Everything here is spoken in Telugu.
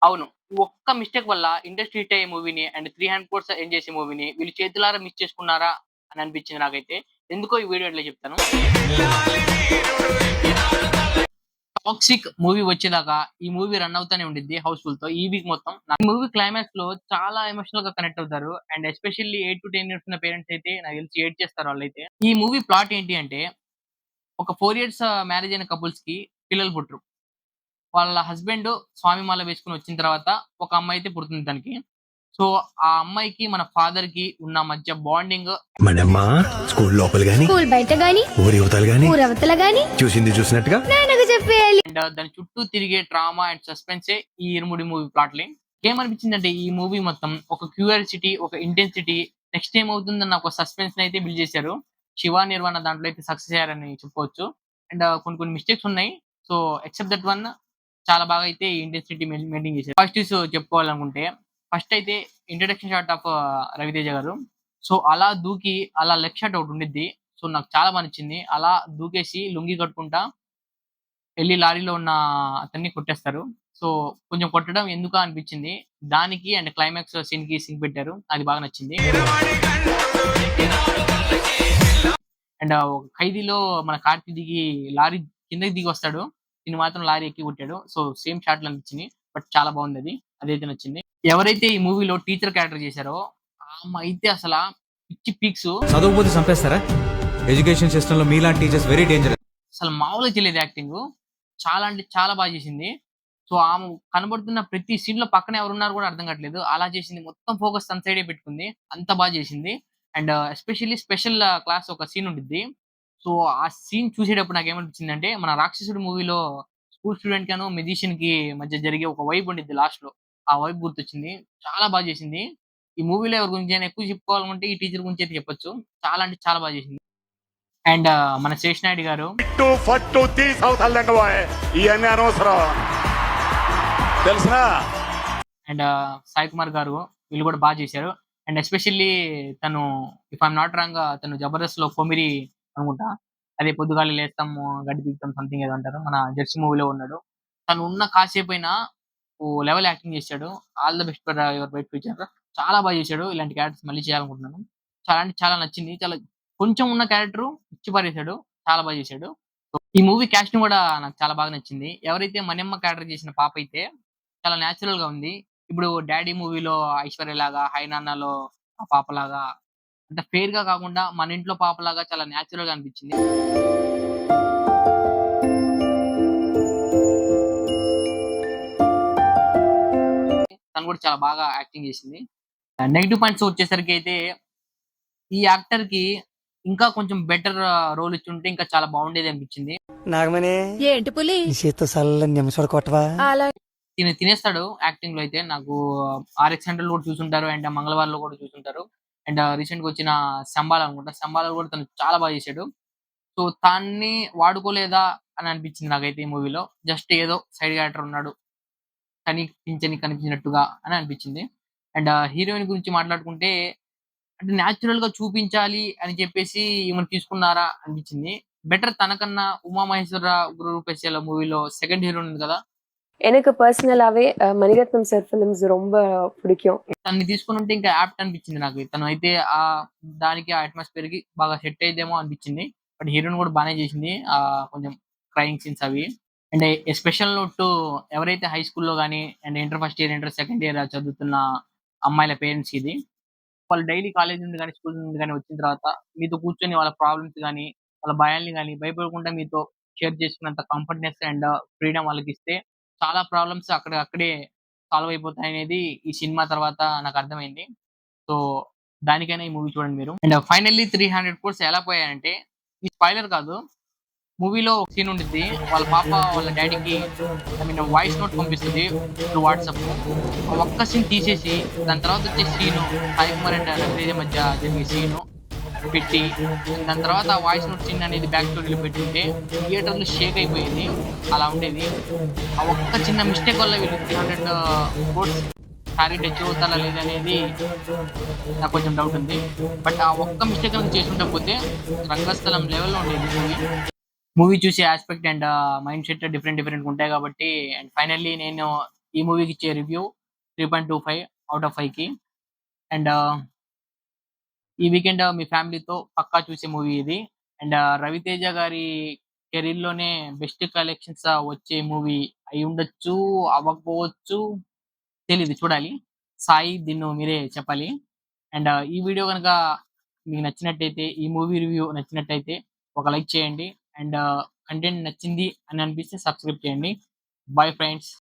అవును. ఒక్క మిస్టేక్ వల్ల ఇండస్ట్రీ హిట్ అయ్యే మూవీని అండ్ 300 క్రోర్స్ ఎర్న్ చేసే మూవీని వీళ్ళు చేతులారా మిస్ చేసుకున్నారా అని అనిపించింది నాకైతే. ఎందుకో ఈ వీడియో ఇట్లా చెప్తాను. 'టాక్సిక్' మూవీ వచ్చేదాకా ఈ మూవీ రన్ అవుతానే ఉండిద్ది హౌస్‌ఫుల్‌తో ఈ వీక్ మొత్తం. ఈ మూవీ క్లైమాక్స్‌లో చాలా ఎమోషనల్‌గా కనెక్ట్ అవుతారు. అండ్ ఎస్పెషల్లీ 8-10 ఇయర్స్ ఉన్న పేరెంట్స్ అయితే నాకు తెలిసి ఏడ్చేస్తారు వాళ్ళైతే. ఈ మూవీ ప్లాట్ ఏంటి అంటే ఒక 4 ఇయర్స్ మ్యారేజ్ అయిన కపుల్స్‌కి పిల్లలు పుట్టరు. వాళ్ళ హస్బెండ్ స్వామిమాల వేసుకొని వచ్చిన తర్వాత ఒక అమ్మాయి అయితే పుడుతుంది తనకి. సో, ఆ అమ్మాయికి మన ఫాదర్‌కి ఉన్న మధ్య బాండింగ్ మనమ్మ స్కూల్ లోపల గాని స్కూల్ బయట గాని ఊరి యువతలు గాని ఊరవతల గాని చూసింది చూసినట్టుగా నాన్నకు చెప్పేయాలి. అండ్ దాని చుట్టూ తిరిగే డ్రామా అండ్ సస్పెన్సే ఈ 'ఇరుముడి' మూవీ ప్లాట్‌లే. ఏమనిపించిందంటే ఈ మూవీ మొత్తం ఒక క్యూరియాసిటీ, ఒక ఇంటెన్సిటీ, నెక్స్ట్ ఏమవుతుందన్న ఒక సస్పెన్స్‌నైతే బిల్డ్ చేశారు. 'శివ నిర్వాణ' దాంట్లో అయితే సక్సెస్ అయ్యారని చెప్పుకోవచ్చు. అండ్ కొన్ని కొన్ని మిస్టేక్స్ ఉన్నాయి. సో, ఎక్సెప్ట్ దట్ వన్ చాలా బాగా అయితే ఈ ఇంటెన్సిటీ మెయింటైన్ చేశారు. పాజిటివ్స్ చెప్పుకోవాలనుకుంటే ఫస్ట్ అయితే ఇంట్రడక్షన్ షాట్ ఆఫ్ రవితేజ గారు. సో, అలా దూకి అలా లెగ్ షాట్ ఒకటి ఉండిద్ది. సో, నాకు చాలా బా నచ్చింది. అలా దూకేసి లుంగీ కట్టుకుంటా ఎళ్లి లారీలో ఉన్న అతన్ని కొట్టేస్తారు. సో, కొంచెం కొట్టడం ఎందుకా అనిపించింది. దానికి అండ్ క్లైమాక్స్ సీన్‌కి సింక్ పెట్టారు. అది బాగా నచ్చింది. అండ్ ఖైదీలో మన కార్తీ దిగి లారీ కిందకి దిగి వస్తాడు. ఈయన మాత్రం లారీ ఎక్కి కొట్టాడు. సో, సేమ్ షాట్‌లు అనిపించినియి. బట్ చాలా బావుందది. అదైతే నచ్చింది. ఎవరైతే ఈ మూవీలో టీచర్ క్యారెక్టర్ చేశారో ఆమె అయితే అసల పిచ్చి పీక్సు. చదవకపోతే చంపేస్తారా? ఎడ్యుకేషన్ సిస్టమ్‌లో మీలాంటి టీచర్స్ వెరీ డేంజరస్. అసలు మామూలుగా చేయలేదు యాక్టింగు. చాలా అంటే చాలా బా చేసింది. సో, ఆమె కనబడుతున్న ప్రతి సీన్‌లో పక్కన ఎవరున్నారో కూడా అర్థం కావట్లేదు. అలా చేసింది. మొత్తం ఫోకస్ తన సైడే పెట్టుకుంది. అంత బా చేసింది. అండ్ ఎస్పెషల్లీ స్పెషల్ క్లాస్ ఒక సీన్ ఉండిద్ది. సో, ఆ సీన్ చూసేటప్పుడు నాకేమనిపించిందంటే, మన 'రాక్షసుడు' మూవీలో స్కూల్ స్టూడెంట్ కను, మ్యూజిషియన్‌కి మధ్య జరిగే ఒక వైబ్ ఉండిద్ది లాస్ట్‌లో. ఆ వైబ్ గుర్తొచ్చింది. చాలా బా చేసింది. ఈ మూవీలో ఎవరి గురించైనా ఎక్కువ చెప్పుకోవాలనుకుంటే ఈ టీచర్ గురించి అయితే చెప్పొచ్చు. చాలా అంటే చాలా బా చేసింది. అండ్ మన 'శేషనాయుడు' గారు ఇట్టు ఫట్టు తీసి అవతల లెంగబోయ్ ఇవన్నీ అనవసరం తెలుసునా. అండ్ సాయి కుమార్ గారు వీళ్ళు కూడా బాగా చేశారు. అండ్ ఎస్పెషల్లీ తను ఇఫ్ ఐఎమ్ నాట్ రాంగ్ తను 'జబర్దస్త్‌లో' కొమిరి అనుకుంటా. అదే పొద్దుగాలే లేస్తాము, గడ్డి పీకుతాం సంథింగ్ ఏదో అంటారు. మన 'జెర్సీ' మూవీలో ఉన్నాడు. తను ఉన్న కాసేపైనా ఓ లెవెల్ యాక్టింగ్ చేశాడు. All the best for your bright future. చాలా బాగా చేశాడు. ఇలాంటి క్యారెక్టర్స్ మళ్ళీ చేయాలనుకుంటున్నాను. చాలా అంటే చాలా నచ్చింది. చాలా కొంచెం ఉన్న క్యారెక్టరు ఇచ్చి పారేసాడు. చాలా బాగా చేశాడు. ఈ మూవీ కాస్టింగ్ కూడా నాకు చాలా బాగా నచ్చింది. ఎవరైతే మణిమ్మ క్యారెక్టర్ చేసిన పాప అయితే చాలా నేచురల్‌గా ఉంది. ఇప్పుడు 'డాడీ' మూవీలో ఐశ్వర్యలాగా, 'హై నాన్నలో' ఆ పాపలాగా అంత ఫెయిర్‌గా కాకుండా మన ఇంట్లో పాపలాగా చాలా నేచురల్‌గా అనిపించింది. తను కూడా చాలా బాగా యాక్టింగ్ చేసింది. నెగెటివ్ పాయింట్స్ వచ్చేసరికైతే ఈ యాక్టర్‌కి ఇంకా కొంచెం బెటర్ రోల్ ఇచ్చుంటే ఇంకా చాలా బాగుండేది అనిపించింది. నాగమణి ఏంటి పులి నీ చేత్తో చల్లని నిమిషాలు కొట్టవా? అలా తినేస్తాడు యాక్టింగ్‌లో అయితే. నాకు 'ఆర్ఎక్స్ హండ్రెడ్‌లో' కూడా చూసుంటారు. అండ్ 'మంగళవారంలో' కూడా చూసుంటారు. అండ్ రీసెంట్‌గా వచ్చిన 'సంబాల' అనుకుంటా. 'సంబాలలో' కూడా తను చాలా బాగా చేశాడు. సో, తన్ని వాడుకోలేదా అని అనిపించింది నాకైతే ఈ మూవీలో. జస్ట్ ఏదో సైడ్ క్యారెక్టర్ ఉన్నాడు. కానీ పించని కనిపించినట్టుగా అని అనిపించింది. అండ్ హీరోయిన్ గురించి మాట్లాడుకుంటే అంటే నేచురల్‌గా చూపించాలి అని చెప్పేసి ఈమెను తీసుకున్నారా అనిపించింది. బెటర్ తనకన్నా 'ఉమా మహేశ్వరరావు గురు రూపేశ్యాల' మూవీలో సెకండ్ హీరోయిన్ ఉంది కదా! எனக்கு பர்சனலாவே மணிரத்னம் சார் ஃபிலிம்ஸ் ரொம்ப பிடிக்கும். తనని తీసుకొనుంటే ఇంకా యాప్ట్ అనిపించింది నాకు. తను అయితే దానికి ఆ అట్మాస్ఫియర్‌కి బాగా సెట్ అయ్యిద్దేమో అనిపించింది. బట్ హీరోయిన్ కూడా బానే చేసింది. కొంచెం క్రైయింగ్ సీన్స్ అవి. And A special note to ఎవరైతే హై స్కూల్‌లో గాని and inter first year, inter second year చదువుతున్న అమ్మాయిల పేరెంట్స్‌కి ఇది. వాళ్ళు డైలీ కాలేజ్ నుండి గాని, స్కూల్ నుండి గాని వచ్చిన తర్వాత మీతో కూర్చొని వాళ్ళ ప్రాబ్లమ్స్ గాని, వాళ్ళ భయాల్ని గాని భయపడకుండా మీతో షేర్ చేసుకున్నంత కంఫర్ట్‌నెస్ అండ్ ఫ్రీడమ్ వాళ్ళకిస్తే చాలా ప్రాబ్లమ్స్ అక్కడే సాల్వ్ అయిపోతాయనేది ఈ సినిమా తర్వాత నాకర్థమైంది. సో, దానికైనా ఈ మూవీ చూడండి మీరు. అండ్ ఫైనల్లీ 300 క్రోర్స్ ఎలా పోయాయంటే ఇది స్పాయిలర్ కాదు. మూవీలో ఒక సీన్ ఉండిద్ది. వాళ్ళ పాప వాళ్ళ డ్యాడీకి వాయిస్ నోట్ పంపిస్తది త్రూ వాట్సాప్. ఆ ఒక్క సీన్ తీసేసి దాని తర్వాత వచ్చే సీను సాయి కుమార్ అండ్ రవితేజ మధ్య జరిగే సీను పెట్టి దాని తర్వాత ఆ వాయిస్ నోట్ సీన్ అనేది బ్యాక్ స్టోరీలో పెట్టుంటే థియేటర్‌లో షేక్ అయిపోయేది. అలా ఉండేది. ఆ ఒక్క చిన్న మిస్టేక్ వల్ల వీళ్ళు 300 క్రోర్స్ టార్గెట్ అచీవ్ అవుతారా లేదనేది నాకు కొంచెం డౌట్ ఉంది. బట్ ఆ ఒక్క మిస్టేక్ కనుక చేసుండకపోతే రంగస్థలం లెవెల్‌లో ఉండేది మూవీ. మూవీ చూసే యాస్పెక్ట్ అండ్ మైండ్ సెట్ డిఫరెంట్‌గా ఉంటాయి కాబట్టి అండ్ ఫైనల్లీ నేను ఈ మూవీకి ఇచ్చే రివ్యూ 3.25 అవుట్ ఆఫ్ 5కి. అండ్ ఈ వీకెండ్ మీ ఫ్యామిలీతో పక్కా చూసే మూవీ ఇది. అండ్ రవితేజ గారి కెరీర్ లోనే బెస్ట్ కలెక్షన్స్ వచ్చే మూవీ అయి ఉండొచ్చు, అవ్వకపోవచ్చు, తెలీదు, చూడాలి. సాయి దీన్ని మీరే చెప్పాలి. అండ్ ఈ వీడియో కనుక మీకు నచ్చినట్టయితే, ఈ మూవీ రివ్యూ నచ్చినట్టయితే ఒక లైక్ చేయండి. అండ్ కంటెంట్ నచ్చింది అని అనిపిస్తే సబ్స్క్రైబ్ చేయండి. Bye friends.